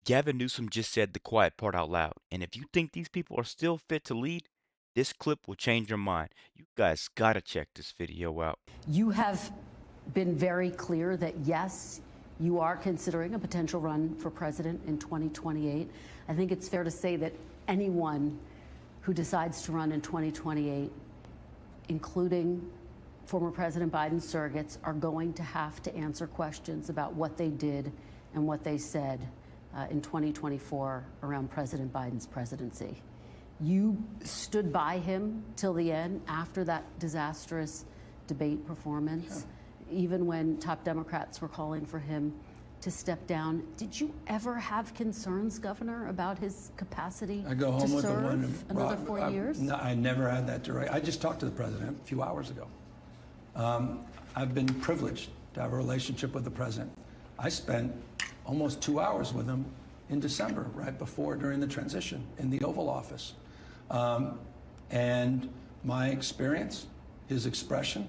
Gavin Newsom just said the quiet part out loud. And if you think these people are still fit to lead, this clip will change your mind. You guys gotta check this video out. You have been very clear that, yes, you are considering a potential run for president in 2028. I think it's fair to say that anyone who decides to run in 2028, including former President Biden's surrogates, are going to have to answer questions about what they did and what they said in 2024 around President Biden's presidency. You stood by him till the end after that disastrous debate performance, even when top Democrats were calling for him to step down. Did you ever have concerns, Governor, about his capacity I go home to with the serve one. another 4 years? No, I never had that direct. I just talked to the president a few hours ago. I've been privileged to have a relationship with the president. I spent almost 2 hours with him in December, right before, during the transition in the Oval Office. And my experience, his expression,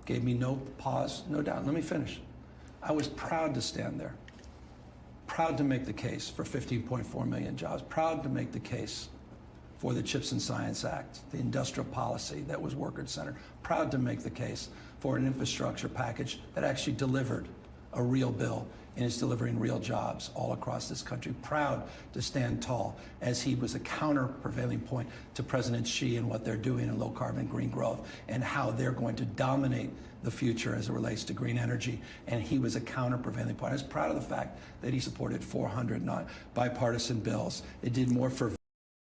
gave me no pause, no doubt. Let me finish. I was proud to stand there, proud to make the case for 15.4 million jobs, proud to make the case for the CHIPS and Science Act, the industrial policy that was worker-centered, proud to make the case for an infrastructure package that actually delivered a real bill and is delivering real jobs all across this country. Proud to stand tall as he was a counter-prevailing point to President Xi and what they're doing in low-carbon green growth and how they're going to dominate the future as it relates to green energy. And he was a counter-prevailing point. I was proud of the fact that he supported 400 bipartisan bills. It did more for...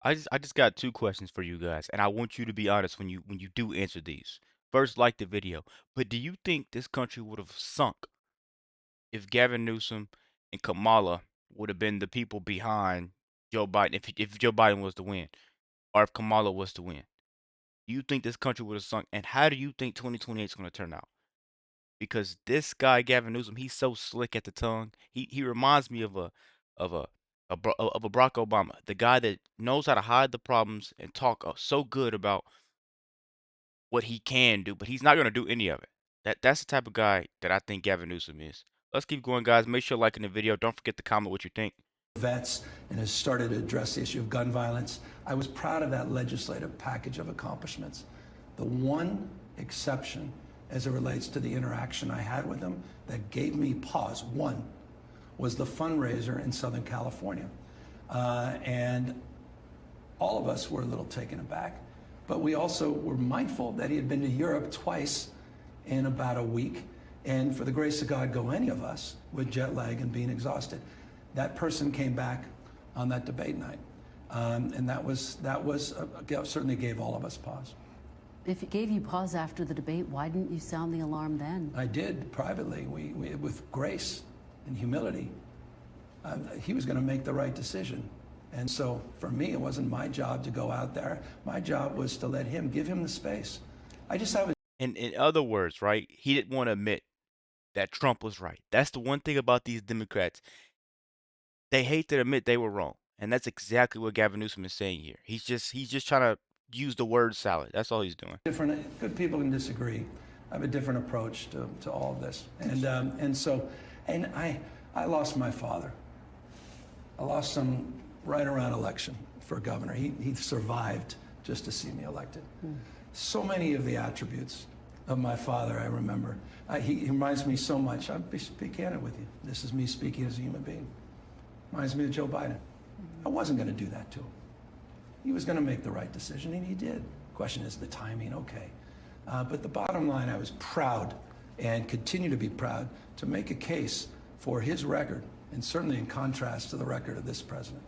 I just got two questions for you guys, and I want you to be honest when you do answer these. First, like the video, but do you think this country would have sunk if Gavin Newsom and Kamala would have been the people behind Joe Biden, if Joe Biden was to win, or if Kamala was to win? Do you think this country would have sunk? And how do you think 2028 is going to turn out? Because this guy, Gavin Newsom, he's so slick at the tongue. He reminds me of of a of a Barack Obama, the guy that knows how to hide the problems and talk so good about what he can do, but he's not going to do any of it. That's the type of guy that I think Gavin Newsom is. Let's keep going, guys. Make sure you're liking the video. Don't forget to comment what you think. Vets and has started to address the issue of gun violence. I was proud of that legislative package of accomplishments. The one exception as it relates to the interaction I had with him that gave me pause, one, was the fundraiser in Southern California. And all of us were a little taken aback, but we also were mindful that he had been to Europe twice in about a week, and for the grace of God, go any of us with jet lag and being exhausted. That person came back on that debate night, and that certainly gave all of us pause. If it gave you pause after the debate, why didn't you sound the alarm then? I did privately, with grace and humility. He was going to make the right decision. And so for me, it wasn't my job to go out there. My job was to let him, give him the space. I just have a... In other words, right, he didn't want to admit that Trump was right. That's the one thing about these Democrats. They hate to admit they were wrong. And that's exactly what Gavin Newsom is saying here. He's just trying to use the word salad. That's all he's doing. Different, good people can disagree. I have a different approach to all of this. And I lost my father. I lost him right around election for governor. He survived just to see me elected. So many of the attributes of my father I remember. He reminds me so much. I'll be candid with you. This is me speaking as a human being. Reminds me of Joe Biden. I wasn't going to do that to him. He was going to make the right decision, and he did. Question is the timing, okay. But the bottom line, I was proud and continue to be proud to make a case for his record, and certainly in contrast to the record of this president.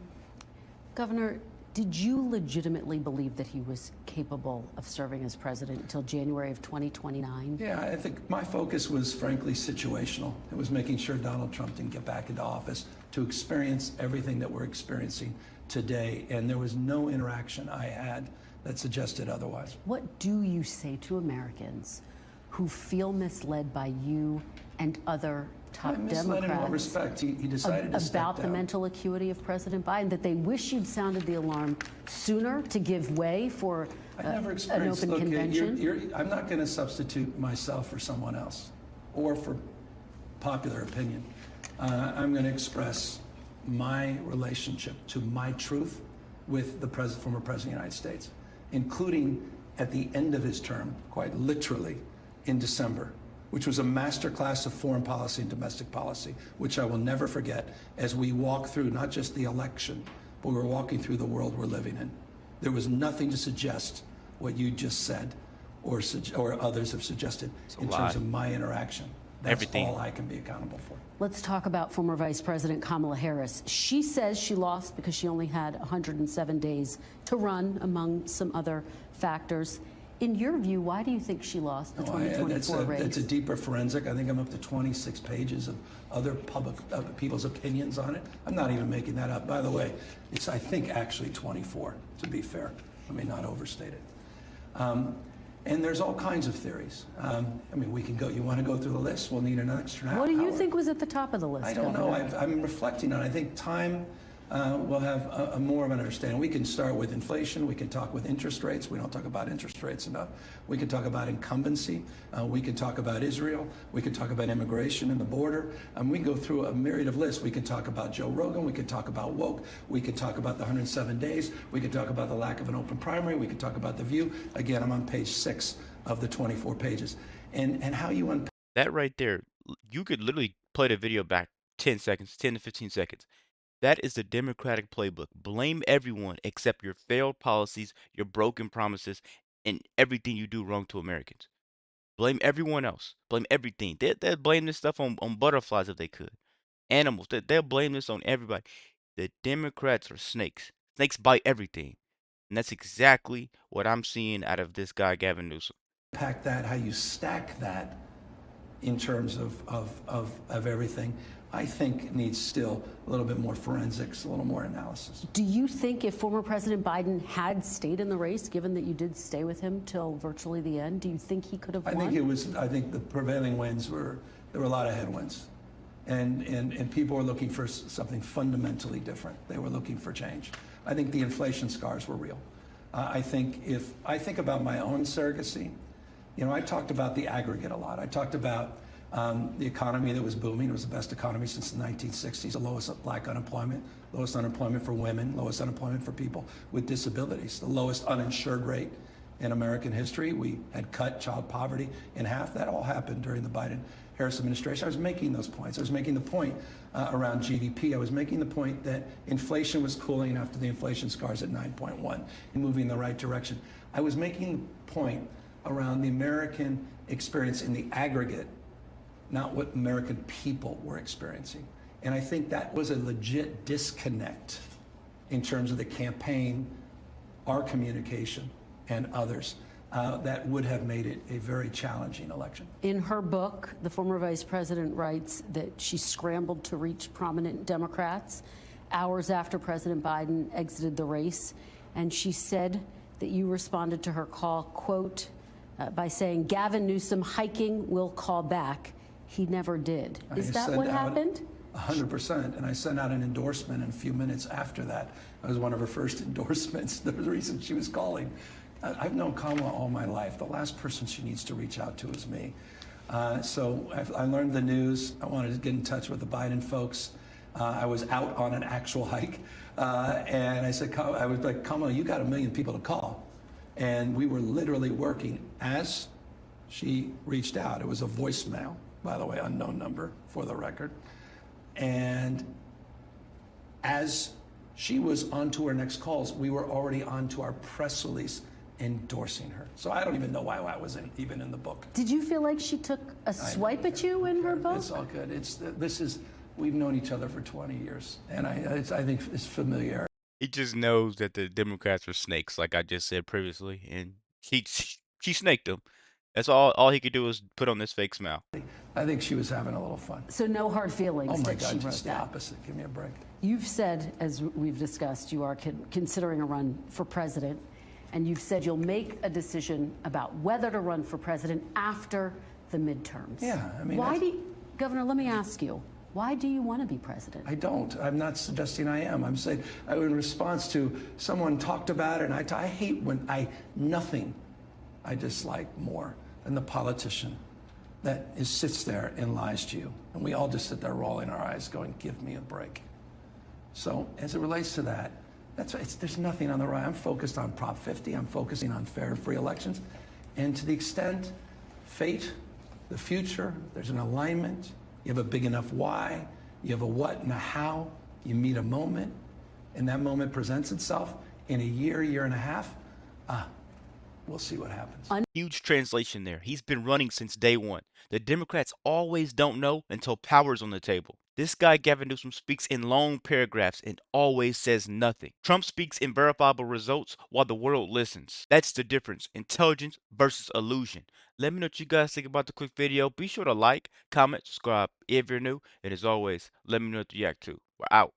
Governor, did you legitimately believe that he was capable of serving as president until January of 2029? Yeah, I think my focus was frankly situational. It was making sure Donald Trump didn't get back into office to experience everything that we're experiencing today, and there was no interaction I had that suggested otherwise. What do you say to Americans who feel misled by you and other top Democrats in what respect? He decided to step about the down. mental acuity of President Biden, that they wish you'd sounded the alarm sooner to give way for an open convention? I'm not going to substitute myself for someone else or for popular opinion. I'm going to express my relationship to my truth with the former President of the United States, including at the end of his term, quite literally, in December, which was a masterclass of foreign policy and domestic policy, which I will never forget as we walk through not just the election, but we're walking through the world we're living in. There was nothing to suggest what you just said or others have suggested in terms of my interaction. That's all I can be accountable for. Let's talk about former Vice President Kamala Harris. She says she lost because she only had 107 days to run, among some other factors. In your view, why do you think she lost the 2024 race? It's a deeper forensic. I think I'm up to 26 pages of other people's opinions on it. I'm not even making that up. By the way, it's, I think, actually 24, to be fair. Let me not overstate it. And there's all kinds of theories. I mean, we can go, you want to go through the list? We'll need an extra hour. What do you think was at the top of the list? I don't know. I'm reflecting on it. I think time will have a more of an understanding. We can start with inflation. We can talk with interest rates. We don't talk about interest rates enough. We can talk about incumbency. We can talk about Israel. We can talk about immigration and the border. We can go through a myriad of lists. We can talk about Joe Rogan. We can talk about woke. We can talk about the 107 days. We can talk about the lack of an open primary. We can talk about the view. Again, I'm on page 6 of the 24 pages. And how you unpack That right there, you could literally play the video back 10 seconds, 10 to 15 seconds. That is the Democratic playbook. Blame everyone except your failed policies, your broken promises, and everything you do wrong to Americans. Blame everyone else. Blame everything. They'll blame this stuff on butterflies if they could. Animals. They'll blame this on everybody. The Democrats are snakes. Snakes bite everything. And that's exactly what I'm seeing out of this guy, Gavin Newsom. that, how you stack that in terms of everything, I think needs still a little bit more forensics, a little more analysis. Do you think if former President Biden had stayed in the race, given that you did stay with him till virtually the end, do you think he could have won? I think the prevailing winds there were a lot of headwinds. And people were looking for something fundamentally different. They were looking for change. I think the inflation scars were real. I think if I think about my own surrogacy, you know, I talked about the aggregate a lot. I talked about the economy that was booming. It was the best economy since the 1960s, the lowest black unemployment, lowest unemployment for women, lowest unemployment for people with disabilities, the lowest uninsured rate in American history. We had cut child poverty in half. That all happened during the Biden-Harris administration. I was making those points. I was making the point around GDP. I was making the point that inflation was cooling after the inflation scars at 9.1 and moving in the right direction. I was making the point around the American experience in the aggregate, not what American people were experiencing. And I think that was a legit disconnect in terms of the campaign, our communication, and others that would have made it a very challenging election. In her book, the former vice president writes that she scrambled to reach prominent Democrats hours after President Biden exited the race. And she said that you responded to her call, quote, by saying, "Gavin Newsom hiking will call back." He never did. Is that what happened? 100%. And I sent out an endorsement in a few minutes after that. It was one of her first endorsements. The reason she was calling. I've known Kamala all my life. The last person she needs to reach out to is me. So I learned the news. I wanted to get in touch with the Biden folks. I was out on an actual hike. And I said, I was like, Kamala, you got 1 million people to call. And we were literally working as she reached out. It was a voicemail, by the way, unknown number for the record. And as she was on to her next calls, we were already on to our press release endorsing her. So I don't even know why I was even in the book. Did you feel like she took a swipe at you in her book? It's all good. We've known each other for 20 years. And I think it's familiar. He just knows that the Democrats are snakes, like I just said previously, and she snaked them. That's all he could do is put on this fake smile. I think she was having a little fun. So no hard feelings. Oh my that God, she wrote just the that. opposite. Give me a break. You've said, as we've discussed, you are considering a run for president, and you've said you'll make a decision about whether to run for president after the midterms. Yeah, I mean, Governor, let me ask you. Why do you want to be president? I don't. I'm not suggesting I am. I'm saying in response to someone talked about it, and I hate when nothing I dislike more than the politician that sits there and lies to you. And we all just sit there rolling our eyes going, give me a break. So as it relates to that, there's nothing on the right. I'm focused on Prop 50. I'm focusing on fair and free elections. And to the extent fate, the future, there's an alignment, you have a big enough why, you have a what and a how, you meet a moment, and that moment presents itself in a year and a half, we'll see what happens. Huge translation there. He's been running since day one. The Democrats always don't know until power's on the table. This guy, Gavin Newsom, speaks in long paragraphs and always says nothing. Trump speaks in verifiable results while the world listens. That's the difference. Intelligence versus illusion. Let me know what you guys think about the quick video. Be sure to like, comment, subscribe if you're new. And as always, let me know what you react to. We're out.